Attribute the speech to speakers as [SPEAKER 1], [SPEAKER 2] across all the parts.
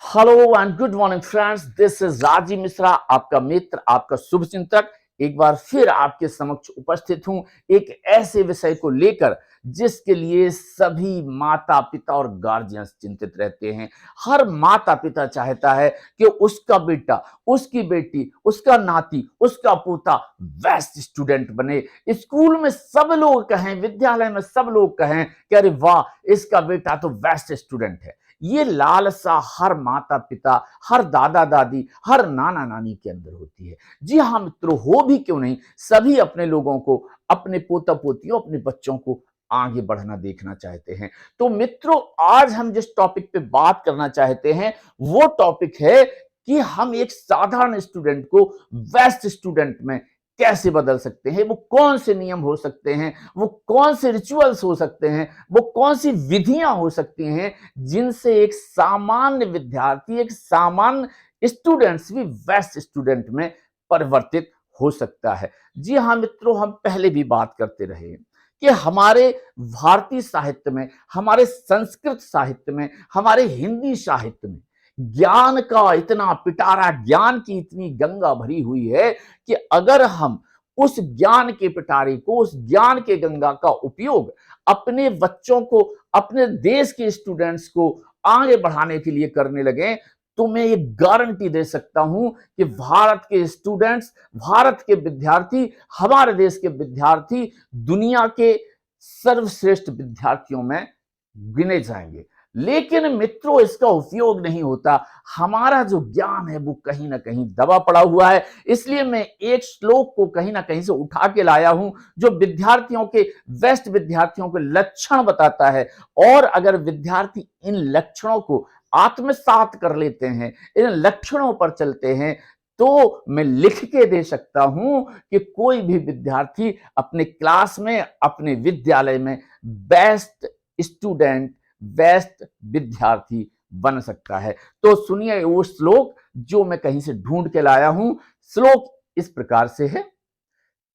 [SPEAKER 1] Hello and good morning friends, this is Rajeev Mishra, आपका मित्र, आपका शुभचिंतक। एक बार फिर आपके समक्ष उपस्थित हूं एक ऐसे विषय को लेकर जिसके लिए सभी माता पिता और गार्जियंस चिंतित रहते हैं। हर माता पिता चाहता है कि उसका बेटा, उसकी बेटी, उसका नाती, उसका पोता बेस्ट स्टूडेंट बने। स्कूल में सब लोग कहें, विद्यालय में सब लोग कहें कि अरे वाह, इसका बेटा तो बेस्ट स्टूडेंट है। ये लालसा हर माता पिता, हर दादा दादी, हर नाना नानी के अंदर होती है। जी हाँ मित्रों, हो भी क्यों नहीं, सभी अपने लोगों को, अपने पोता पोतियों, अपने बच्चों को आगे बढ़ना देखना चाहते हैं। तो मित्रों, आज हम जिस टॉपिक पे बात करना चाहते हैं वो टॉपिक है कि हम एक साधारण स्टूडेंट को बेस्ट स्टूडेंट में कैसे बदल सकते हैं। वो कौन से नियम हो सकते हैं, वो कौन से रिचुअल्स हो सकते हैं, वो कौन सी विधियां हो सकती हैं जिनसे एक सामान्य विद्यार्थी, एक सामान्य स्टूडेंट्स भी बेस्ट स्टूडेंट में परिवर्तित हो सकता है। जी हाँ मित्रों, हम पहले भी बात करते रहे कि हमारे भारतीय साहित्य में, हमारे संस्कृत साहित्य में, हमारे हिंदी साहित्य में ज्ञान का इतना पिटारा, ज्ञान की इतनी गंगा भरी हुई है कि अगर हम उस ज्ञान के पिटारे को, उस ज्ञान के गंगा का उपयोग अपने बच्चों को, अपने देश के स्टूडेंट्स को आगे बढ़ाने के लिए करने लगे, तो मैं ये गारंटी दे सकता हूं कि भारत के स्टूडेंट्स, भारत के विद्यार्थी, हमारे देश के विद्यार्थी दुनिया के सर्वश्रेष्ठ विद्यार्थियों में गिने जाएंगे। लेकिन मित्रों, इसका उपयोग नहीं होता। हमारा जो ज्ञान है वो कहीं ना कहीं दबा पड़ा हुआ है। इसलिए मैं एक श्लोक को कहीं ना कहीं से उठा के लाया हूं जो विद्यार्थियों के, बेस्ट विद्यार्थियों के लक्षण बताता है। और अगर विद्यार्थी इन लक्षणों को आत्मसात कर लेते हैं, इन लक्षणों पर चलते हैं, तो मैं लिख के दे सकता हूं कि कोई भी विद्यार्थी अपने क्लास में, अपने विद्यालय में बेस्ट स्टूडेंट, बेस्ट विद्यार्थी बन सकता है। तो सुनिए वो श्लोक जो मैं कहीं से ढूंढ के लाया हूं। श्लोक इस प्रकार से है: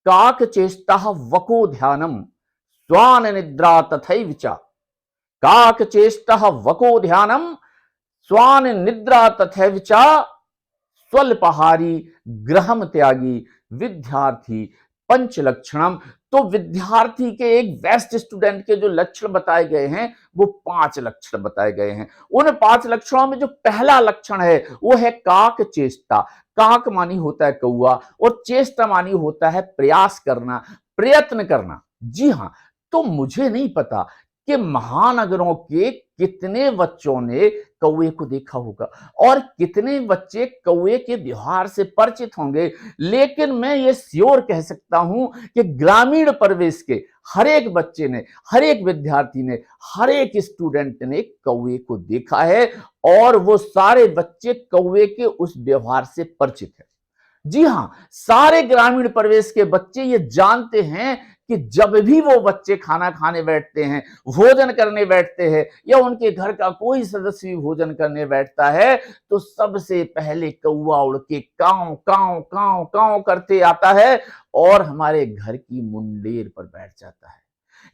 [SPEAKER 1] काक चेष्टा वको ध्यानम स्वान निद्रा तथैव च। काक चेष्टा वको ध्यानम स्वान निद्रा तथैव च। स्वल्पहारी ग्रहम त्यागी विद्यार्थी पंच लक्षणम। तो विद्यार्थी के, एक बेस्ट स्टूडेंट के जो लक्षण बताए गए हैं वो 5 लक्षण बताए गए हैं। उन 5 लक्षणों में जो पहला लक्षण है वो है काक चेष्टा। काक मानी होता है कौआ, और चेष्टा मानी होता है प्रयास करना, प्रयत्न करना। जी हाँ, तो मुझे नहीं पता कि महानगरों के कितने बच्चों ने कौए को देखा होगा और कितने बच्चे कौए के व्यवहार से परिचित होंगे, लेकिन मैं ये श्योर कह सकता हूं कि ग्रामीण परिवेश के हर एक बच्चे ने, हर एक विद्यार्थी ने, हर एक स्टूडेंट ने कौए को देखा है, और वो सारे बच्चे कौए के उस व्यवहार से परिचित है। जी हां, सारे ग्रामीण परिवेश के बच्चे ये जानते हैं कि जब भी वो बच्चे खाना खाने बैठते हैं, भोजन करने बैठते हैं, या उनके घर का कोई सदस्य भी भोजन करने बैठता है, तो सबसे पहले कौवा उड़ के कांव कांव कांव कांव करते आता है और हमारे घर की मुंडेर पर बैठ जाता है।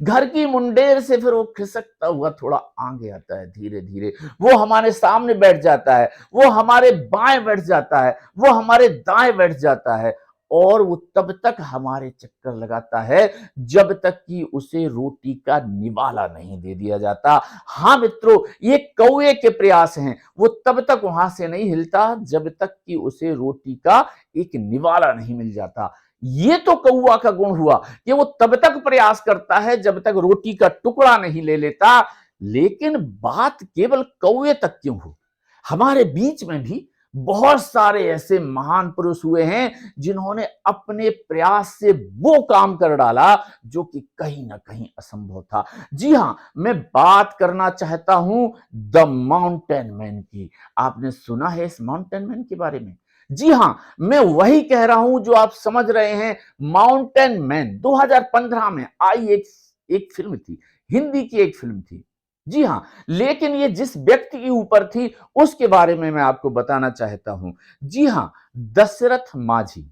[SPEAKER 1] घर की मुंडेर से फिर वो खिसकता हुआ थोड़ा आगे आता है, धीरे धीरे वो हमारे सामने बैठ जाता है, वो हमारे बाएं बैठ जाता है, वो हमारे दाएं बैठ जाता है, और वो तब तक हमारे चक्कर लगाता है जब तक कि उसे रोटी का निवाला नहीं दे दिया जाता। हाँ मित्रों, ये कौवे के प्रयास हैं। वो तब तक वहां से नहीं हिलता जब तक कि उसे रोटी का एक निवाला नहीं मिल जाता। ये तो कौवा का गुण हुआ कि वो तब तक प्रयास करता है जब तक रोटी का टुकड़ा नहीं ले लेता। लेकिन बात केवल कौवे तक क्यों हो, हमारे बीच में भी बहुत सारे ऐसे महान पुरुष हुए हैं जिन्होंने अपने प्रयास से वो काम कर डाला जो कि कहीं ना कहीं असंभव था। जी हां, मैं बात करना चाहता हूं द माउंटेन मैन की। आपने सुना है इस माउंटेन मैन के बारे में? जी हां, मैं वही कह रहा हूं जो आप समझ रहे हैं। माउंटेन मैन 2015 में आई एक फिल्म थी, हिंदी की एक फिल्म थी। जी हां, लेकिन ये जिस व्यक्ति के ऊपर थी उसके बारे में मैं आपको बताना चाहता हूं। जी हां, दशरथ माझी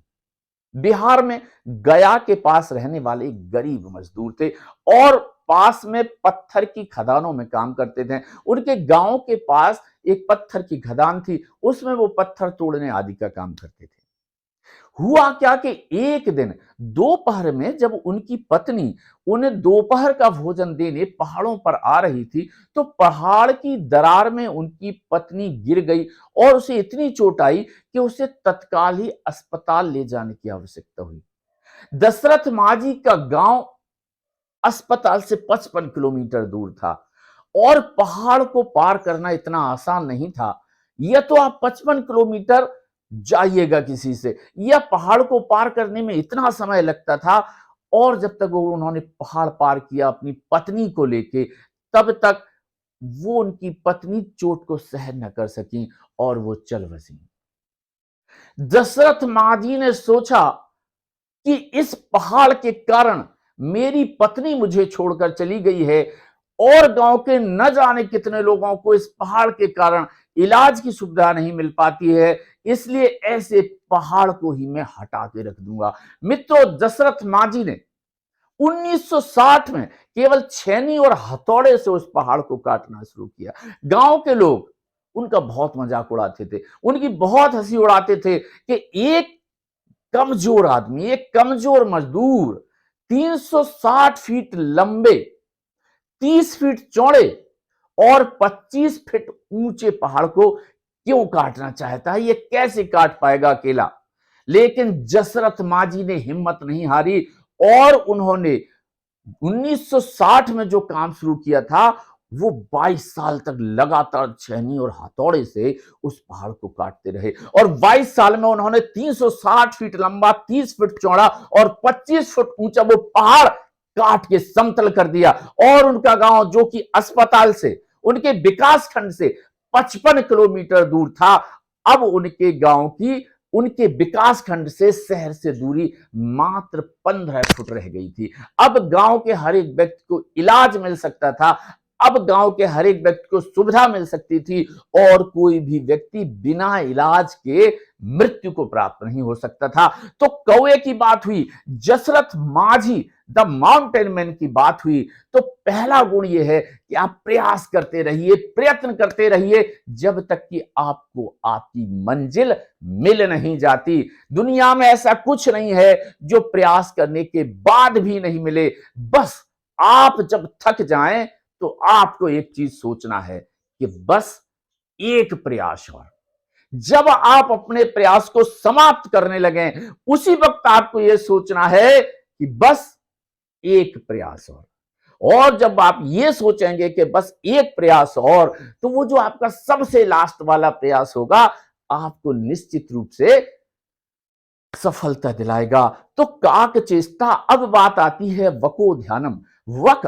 [SPEAKER 1] बिहार में गया के पास रहने वाले एक गरीब मजदूर थे, और पास में पत्थर की खदानों में काम करते थे। उनके गांव के पास एक पत्थर की खदान थी, उसमें वो पत्थर तोड़ने आदि का काम करते थे। हुआ क्या कि एक दिन दोपहर में जब उनकी पत्नी उन्हें दोपहर का भोजन देने पहाड़ों पर आ रही थी, तो पहाड़ की दरार में उनकी पत्नी गिर गई और उसे इतनी चोट आई कि उसे तत्काल ही अस्पताल ले जाने की आवश्यकता हुई। दशरथ मांझी का गांव अस्पताल से 55 किलोमीटर दूर था और पहाड़ को पार करना इतना आसान नहीं था। यह तो आप 55 किलोमीटर जाइएगा किसी से, यह पहाड़ को पार करने में इतना समय लगता था। और जब तक वो उन्होंने पहाड़ पार किया अपनी पत्नी को लेके, तब तक वो उनकी पत्नी चोट को सहन न कर सकी और वो चल बसी। दशरथ मांझी ने सोचा कि इस पहाड़ के कारण मेरी पत्नी मुझे छोड़कर चली गई है और गांव के न जाने कितने लोगों को इस पहाड़ के कारण इलाज की सुविधा नहीं मिल पाती है, इसलिए ऐसे पहाड़ को ही मैं हटा के रख दूंगा। मित्रों, दशरथ मांझी ने 1960 में केवल छेनी और हथौड़े से उस पहाड़ को काटना शुरू किया। गांव के लोग उनका बहुत मजाक उड़ाते थे, उनकी बहुत हंसी उड़ाते थे कि एक कमजोर आदमी, एक कमजोर मजदूर 360 फीट लंबे, 30 फीट चौड़े और 25 फीट ऊंचे पहाड़ को क्यों काटना चाहता है, ये कैसे काट पाएगा अकेला। लेकिन दशरथ मांझी ने हिम्मत नहीं हारी और उन्होंने 1960 में जो काम शुरू किया था, वो 22 साल तक लगातार छेनी और हथौड़े से उस पहाड़ को काटते रहे और 22 साल में उन्होंने 360 फीट लंबा, 30 फीट चौड़ा और 25 फुट ऊंचा वो पहाड़ काट के समतल कर दिया। और उनका गांव, जो कि अस्पताल से, उनके विकास खंड से 55 किलोमीटर दूर था, अब उनके गांव की, उनके विकास खंड से, शहर से दूरी मात्र 15 फुट रह गई थी। अब गांव के हर एक व्यक्ति को इलाज मिल सकता था, अब गांव के हर एक व्यक्ति को सुविधा मिल सकती थी और कोई भी व्यक्ति बिना इलाज के मृत्यु को प्राप्त नहीं हो सकता था। तो कौवे की बात हुई, Dashrath Manjhi the mountain man की बात हुई, तो पहला गुण यह है कि आप प्रयास करते रहिए, प्रयत्न करते रहिए, जब तक कि आपको आपकी मंजिल मिल नहीं जाती। दुनिया में ऐसा कुछ नहीं है जो प्रयास करने के बाद भी नहीं मिले। बस आप जब थक जाएं तो आपको एक चीज सोचना है कि बस एक प्रयास और। जब आप अपने प्रयास को समाप्त करने लगे, उसी वक्त आपको यह सोचना है कि बस एक प्रयास और जब आप ये सोचेंगे कि बस एक प्रयास और, तो वो जो आपका सबसे लास्ट वाला प्रयास होगा, आपको निश्चित रूप से सफलता दिलाएगा। तो काक चेष्टा। अब बात आती है वको ध्यानम। वक,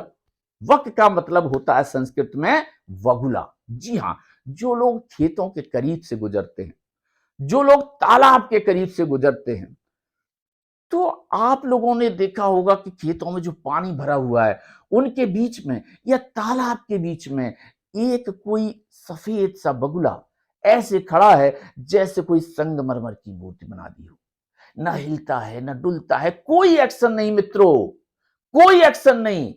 [SPEAKER 1] वक का मतलब होता है संस्कृत में वगुला। जी हां, जो लोग खेतों के करीब से गुजरते हैं, जो लोग तालाब के करीब से गुजरते हैं, तो आप लोगों ने देखा होगा कि खेतों में जो पानी भरा हुआ है, उनके बीच में या तालाब के बीच में एक कोई सफेद सा बगुला ऐसे खड़ा है जैसे कोई संगमरमर की मूर्ति बना दी हो। ना हिलता है, ना डुलता है, कोई एक्शन नहीं मित्रों, कोई एक्शन नहीं।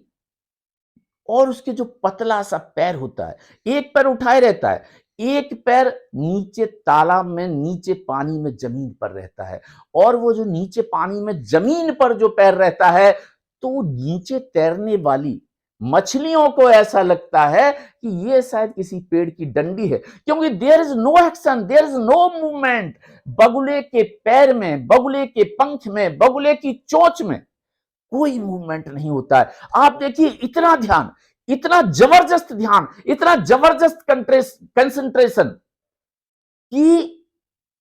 [SPEAKER 1] और उसके जो पतला सा पैर होता है, एक पैर उठाए रहता है, एक पैर नीचे तालाब में, नीचे पानी में, जमीन पर रहता है। और वो जो नीचे पानी में जमीन पर जो पैर रहता है, तो नीचे तैरने वाली मछलियों को ऐसा लगता है कि ये शायद किसी पेड़ की डंडी है, क्योंकि there is no action, there is no movement. बगुले के पैर में, बगुले के पंख में, बगुले की चोंच में कोई मूवमेंट नहीं होता है। आप देखिए, इतना ध्यान, इतना जबरदस्त ध्यान, इतना जबरदस्त कंसंट्रेशन कि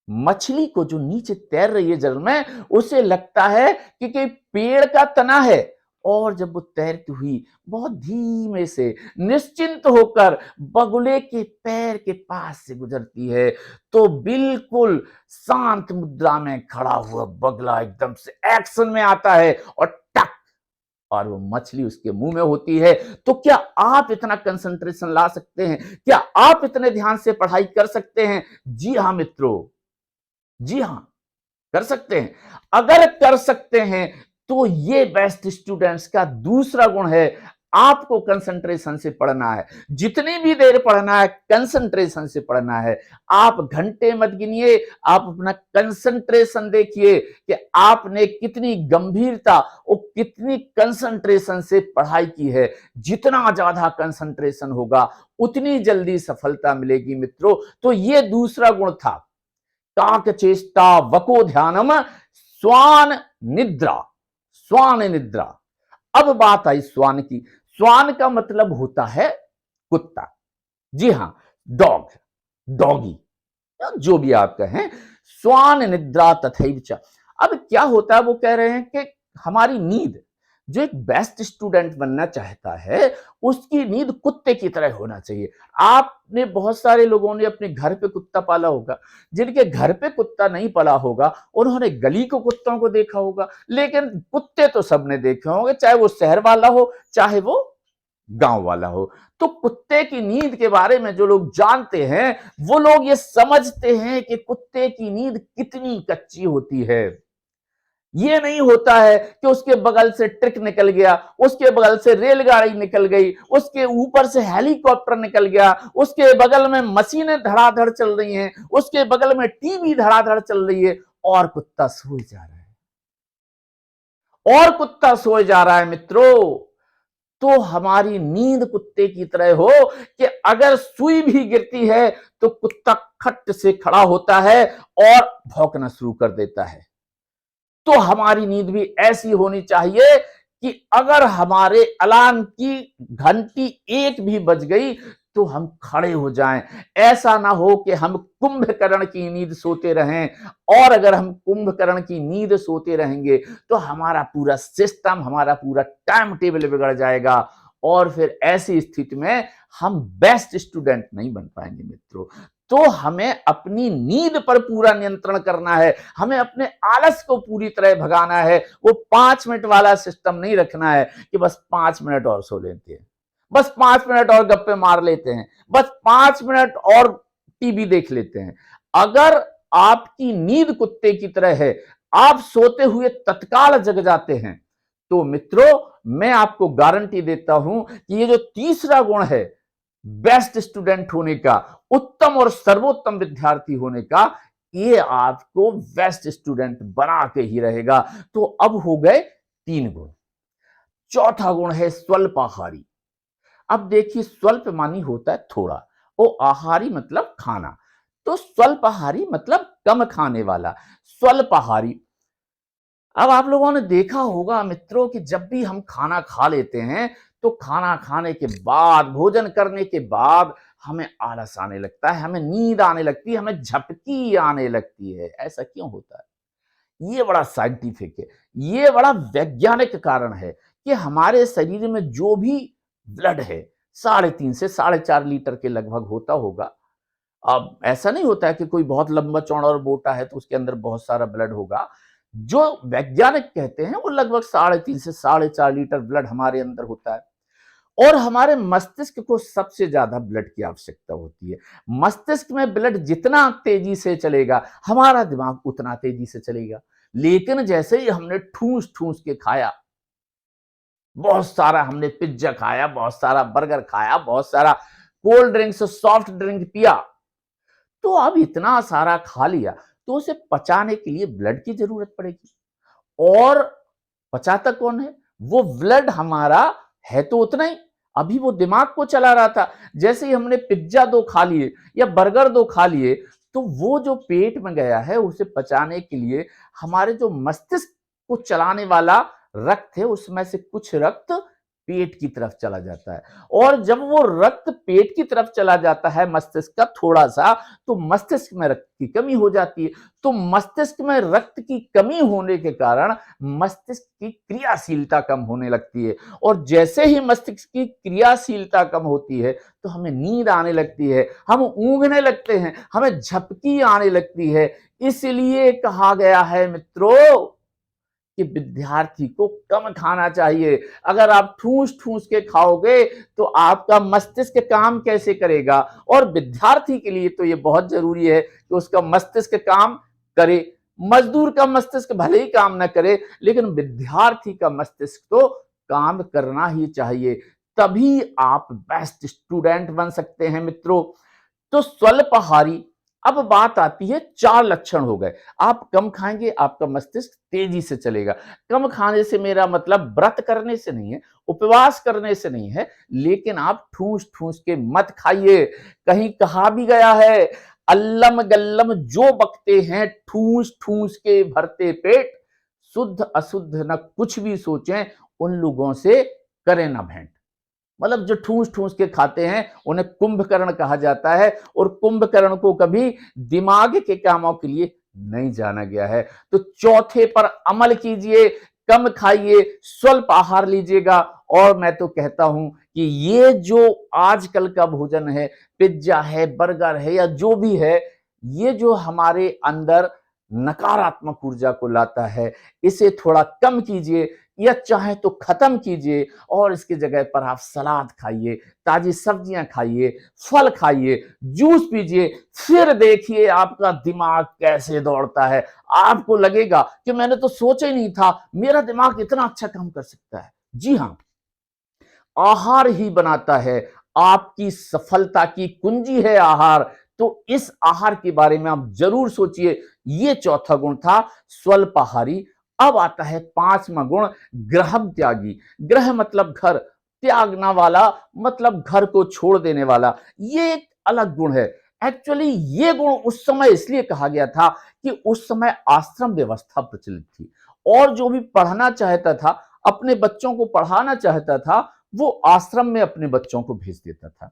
[SPEAKER 1] मछली को जो नीचे तैर रही है जल में, उसे लगता है कि कोई पेड़ का तना है। और जब वो तैरती हुई बहुत धीमे से, निश्चिंत होकर बगुले के पैर के पास से गुजरती है, तो बिल्कुल शांत मुद्रा में खड़ा हुआ बगुला एकदम से एक्शन में आता है और टक, और वो मछली उसके मुंह में होती है। तो क्या आप इतना कंसंट्रेशन ला सकते हैं? क्या आप इतने ध्यान से पढ़ाई कर सकते हैं? जी हां मित्रों, जी हां, कर सकते हैं। अगर कर सकते हैं तो ये बेस्ट स्टूडेंट्स का दूसरा गुण है, आपको कंसंट्रेशन से पढ़ना है, जितनी भी देर पढ़ना है कंसंट्रेशन से पढ़ना है। आप घंटे मत गिनिए, आप अपना कंसंट्रेशन देखिए कि आपने कितनी गंभीरता और कितनी कंसंट्रेशन से पढ़ाई की है। जितना ज्यादा कंसंट्रेशन होगा उतनी जल्दी सफलता मिलेगी मित्रों। तो ये दूसरा गुण था, काक चेष्टा वको ध्यानम स्वान निद्रा, स्वान निद्रा। अब बात आई स्वान की। स्वान का मतलब होता है कुत्ता, जी हां, डॉग, डॉगी, जो भी आप कहें। स्वान निद्रा तथैव च। अब क्या होता है, वो कह रहे हैं कि हमारी नींद, जो एक बेस्ट स्टूडेंट बनना चाहता है उसकी नींद कुत्ते की तरह होना चाहिए। आपने बहुत सारे लोगों ने अपने घर पे कुत्ता पाला होगा, जिनके घर पे कुत्ता नहीं पाला होगा उन्होंने गली को कुत्तों को देखा होगा, लेकिन कुत्ते तो सबने देखे होंगे, चाहे वो शहर वाला हो चाहे वो गांव वाला हो। तो कुत्ते की नींद के बारे में जो लोग जानते हैं वो लोग ये समझते हैं कि कुत्ते की नींद कितनी कच्ची होती है। ये नहीं होता है कि उसके बगल से ट्रक निकल गया, उसके बगल से रेलगाड़ी निकल गई, उसके ऊपर से हेलीकॉप्टर निकल गया, उसके बगल में मशीनें धड़ाधड़ चल रही हैं, उसके बगल में टीवी धड़ाधड़ चल रही है और कुत्ता सोए जा रहा है, और कुत्ता सोए जा रहा है मित्रों। तो हमारी नींद कुत्ते की तरह हो कि अगर सुई भी गिरती है तो कुत्ता खट से खड़ा होता है और भौंकना शुरू कर देता है। तो हमारी नींद भी ऐसी होनी चाहिए कि अगर हमारे अलार्म की घंटी एक भी बज गई तो हम खड़े हो जाएं। ऐसा ना हो कि हम कुंभकर्ण की नींद सोते रहें, और अगर हम कुंभकर्ण की नींद सोते रहेंगे तो हमारा पूरा सिस्टम, हमारा पूरा टाइम टेबल बिगड़ जाएगा, और फिर ऐसी स्थिति में हम बेस्ट स्टूडेंट नहीं बन पाएंगे मित्रों। तो हमें अपनी नींद पर पूरा नियंत्रण करना है, हमें अपने आलस को पूरी तरह भगाना है। वो 5 मिनट वाला सिस्टम नहीं रखना है कि बस 5 मिनट और सो लेते हैं, बस 5 मिनट और गप्पे मार लेते हैं, बस 5 मिनट और टीवी देख लेते हैं। अगर आपकी नींद कुत्ते की तरह है, आप सोते हुए तत्काल जग जाते हैं, तो मित्रों मैं आपको गारंटी देता हूं कि ये जो तीसरा गुण है बेस्ट स्टूडेंट होने का, उत्तम और सर्वोत्तम विद्यार्थी होने का, ये आपको बेस्ट स्टूडेंट बना के ही रहेगा। तो अब हो गए 3 गुण। चौथा गुण है स्वल्पाहारी। अब देखिए, स्वल्प मानी होता है थोड़ा, और आहारी मतलब खाना। तो स्वल्पाहारी मतलब कम खाने वाला, स्वल्पाहारी। अब आप लोगों ने देखा होगा मित्रों कि जब भी हम खाना खा लेते हैं तो खाना खाने के बाद, भोजन करने के बाद हमें आलस आने लगता है, हमें नींद आने लगती है, हमें झपकी आने लगती है। ऐसा क्यों होता है? ये बड़ा साइंटिफिक है, ये बड़ा वैज्ञानिक कारण है कि हमारे शरीर में जो भी ब्लड है 3.5 से 4.5 लीटर के लगभग होता होगा। अब ऐसा नहीं होता है कि कोई बहुत लंबा चौड़ा और मोटा है तो उसके अंदर बहुत सारा ब्लड होगा। जो वैज्ञानिक कहते हैं वो लगभग 3.5 से 4.5 लीटर ब्लड हमारे अंदर होता है। और हमारे मस्तिष्क को सबसे ज्यादा ब्लड की आवश्यकता होती है। मस्तिष्क में ब्लड जितना तेजी से चलेगा हमारा दिमाग उतना तेजी से चलेगा। लेकिन जैसे ही हमने ठूस ठूस के खाया, बहुत सारा हमने पिज्जा खाया, बहुत सारा बर्गर खाया, बहुत सारा कोल्ड ड्रिंक्स, सॉफ्ट ड्रिंक पिया, तो अब इतना सारा खा लिया तो उसे पचाने के लिए ब्लड की जरूरत पड़ेगी। और पचाता कौन है? वो ब्लड हमारा है तो उतना ही, अभी वो दिमाग को चला रहा था। जैसे ही हमने पिज्जा 2 खा लिए या बर्गर 2 खा लिए, तो वो जो पेट में गया है उसे पचाने के लिए हमारे जो मस्तिष्क को चलाने वाला रक्त है उसमें से कुछ रक्त पेट की तरफ चला जाता है। और जब वो रक्त पेट की तरफ चला जाता है मस्तिष्क का थोड़ा सा, तो मस्तिष्क में रक्त की कमी हो जाती है। तो मस्तिष्क में रक्त की कमी होने के कारण मस्तिष्क की क्रियाशीलता कम होने लगती है, और जैसे ही मस्तिष्क की क्रियाशीलता कम होती है तो हमें नींद आने लगती है, हम ऊँघने लगते हैं, हमें झपकी आने लगती है। इसलिए कहा गया है मित्रों कि विद्यार्थी को कम खाना चाहिए। अगर आप ठूस ठूस के खाओगे तो आपका मस्तिष्क काम कैसे करेगा? और विद्यार्थी के लिए तो ये बहुत जरूरी है कि उसका मस्तिष्क काम करे। मजदूर का मस्तिष्क भले ही काम ना करे, लेकिन विद्यार्थी का मस्तिष्क तो काम करना ही चाहिए। तभी आप बेस्ट स्टूडेंट बन सकते हैं मित्रों। तो स्वल्पाहारी, अब बात आती है, 4 लक्षण हो गए। आप कम खाएंगे, आपका मस्तिष्क तेजी से चलेगा। कम खाने से मेरा मतलब व्रत करने से नहीं है, उपवास करने से नहीं है, लेकिन आप ठूस ठूस के मत खाइए। कहीं कहा भी गया है, अल्लम गल्लम जो बकते हैं ठूस ठूस के भरते पेट, शुद्ध अशुद्ध न कुछ भी सोचें, उन लोगों से करें ना भेंट। मतलब जो ठूस ठूस के खाते हैं उन्हें कुंभकर्ण कहा जाता है, और कुंभकर्ण को कभी दिमाग के कामों के लिए नहीं जाना गया है। तो चौथे पर अमल कीजिए, कम खाइए, स्वल्प आहार लीजिएगा। और मैं तो कहता हूं कि ये जो आजकल का भोजन है, पिज्जा है, बर्गर है, या जो भी है, ये जो हमारे अंदर नकारात्मक ऊर्जा को लाता है, इसे थोड़ा कम कीजिए, या चाहे तो खत्म कीजिए। और इसकी जगह पर आप सलाद खाइए, ताजी सब्जियां खाइए, फल खाइए, जूस पीजिए। फिर देखिए आपका दिमाग कैसे दौड़ता है। आपको लगेगा कि मैंने तो सोचा ही नहीं था मेरा दिमाग इतना अच्छा काम कर सकता है। जी हां, आहार ही बनाता है आपकी सफलता की कुंजी है आहार। तो इस आहार के बारे में आप जरूर सोचिए। ये चौथा गुण था स्वल्पाहारी। अब आता है 5वां गुण, ग्रहम त्यागी। ग्रह मतलब घर, त्यागना वाला मतलब घर को छोड़ देने वाला। ये एक अलग गुण है। एक्चुअली ये गुण उस समय इसलिए कहा गया था कि उस समय आश्रम व्यवस्था प्रचलित थी, और जो भी पढ़ना चाहता था, अपने बच्चों को पढ़ाना चाहता था, वो आश्रम में अपने बच्चों को भेज देता था।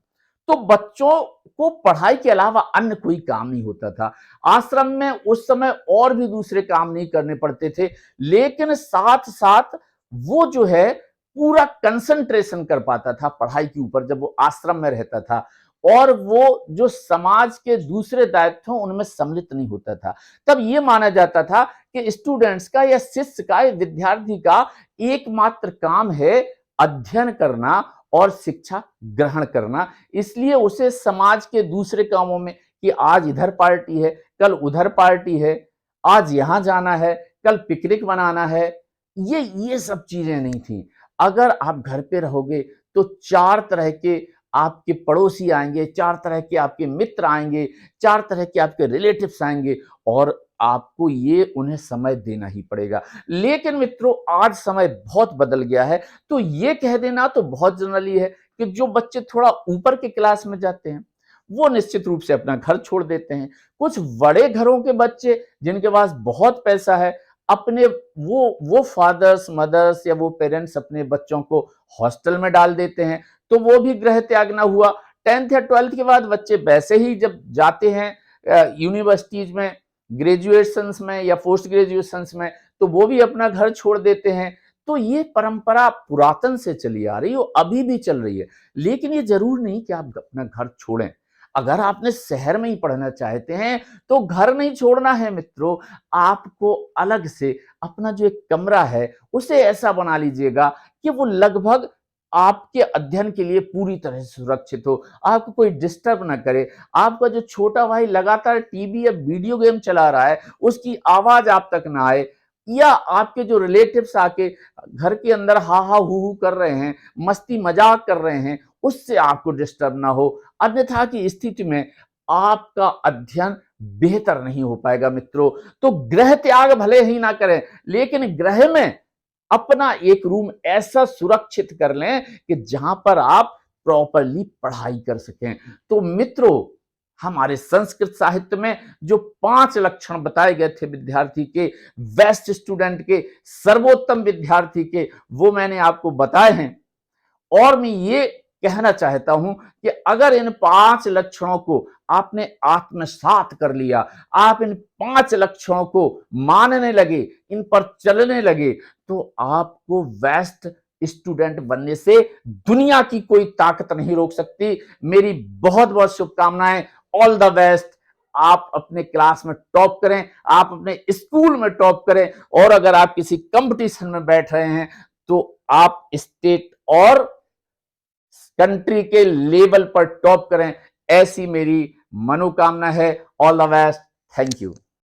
[SPEAKER 1] तो बच्चों को पढ़ाई के अलावा अन्य कोई काम नहीं होता था। आश्रम में उस समय और भी दूसरे काम नहीं करने पड़ते थे, लेकिन साथ साथ वो जो है पूरा कंसंट्रेशन कर पाता था पढ़ाई के ऊपर जब वो आश्रम में रहता था, और वो जो समाज के दूसरे दायित्व उनमें सम्मिलित नहीं होता था। तब ये माना जाता था कि स्टूडेंट्स का या शिष्य का या विद्यार्थी का एकमात्र काम है अध्ययन करना और शिक्षा ग्रहण करना। इसलिए उसे समाज के दूसरे कामों में, कि आज इधर पार्टी है, कल उधर पार्टी है, आज यहां जाना है, कल पिकनिक मनाना है, ये सब चीजें नहीं थी। अगर आप घर पे रहोगे तो 4 तरह के आपके पड़ोसी आएंगे, 4 तरह के आपके मित्र आएंगे, 4 तरह के आपके रिलेटिव्स आएंगे, और आपको ये उन्हें समय देना ही पड़ेगा। लेकिन मित्रों, आज समय बहुत बदल गया है। तो ये कह देना तो बहुत जनरली है कि जो बच्चे थोड़ा ऊपर के क्लास में जाते हैं, वो निश्चित रूप से अपना घर छोड़ देते हैं। कुछ बड़े घरों के बच्चे जिनके पास बहुत पैसा है, अपने वो फादर्स मदर्स या वो पेरेंट्स अपने बच्चों को हॉस्टल में डाल देते हैं। तो वो भी गृह त्यागना हुआ। 10th या 12th के बाद बच्चे वैसे ही जब जाते हैं यूनिवर्सिटीज में, ग्रेजुएशंस में या पोस्ट ग्रेजुएशंस में, तो वो भी अपना घर छोड़ देते हैं। तो ये परंपरा पुरातन से चली आ रही है, अभी भी चल रही है। लेकिन ये जरूर नहीं कि आप अपना घर छोड़ें। अगर आपने शहर में ही पढ़ना चाहते हैं तो घर नहीं छोड़ना है मित्रों। आपको अलग से अपना जो एक कमरा है उसे ऐसा बना लीजिएगा कि वो लगभग आपके अध्ययन के लिए पूरी तरह से सुरक्षित हो, आपको कोई डिस्टर्ब ना करे। आपका जो छोटा भाई लगातार टीवी या वीडियो गेम चला रहा है, उसकी आवाज आप तक ना आए, या आपके जो रिलेटिव्स आके घर के अंदर हा हा हु कर रहे हैं, मस्ती मजाक कर रहे हैं, उससे आपको डिस्टर्ब ना हो। अन्यथा की स्थिति में आपका अध्ययन बेहतर नहीं हो पाएगा मित्रों। तो गृह त्याग भले ही ना करें, लेकिन गृह में अपना एक रूम ऐसा सुरक्षित कर लें कि जहां पर आप प्रॉपरली पढ़ाई कर सकें। तो मित्रों, हमारे संस्कृत साहित्य में जो 5 लक्षण बताए गए थे विद्यार्थी के, बेस्ट स्टूडेंट के, सर्वोत्तम विद्यार्थी के, वो मैंने आपको बताए हैं। और मैं ये कहना चाहता हूं कि अगर इन 5 लक्षणों को आपने आत्मसात कर लिया, आप इन 5 लक्षणों को मानने लगे, इन पर चलने लगे, तो आपको बेस्ट स्टूडेंट बनने से दुनिया की कोई ताकत नहीं रोक सकती। मेरी बहुत बहुत शुभकामनाएं। All the best. आप अपने क्लास में टॉप करें, आप अपने स्कूल में टॉप करें, और अगर आप किसी कंपटीशन में बैठ रहे हैं तो आप स्टेट और कंट्री के लेवल पर टॉप करें। ऐसी मेरी मनोकामना है। All the best. Thank you.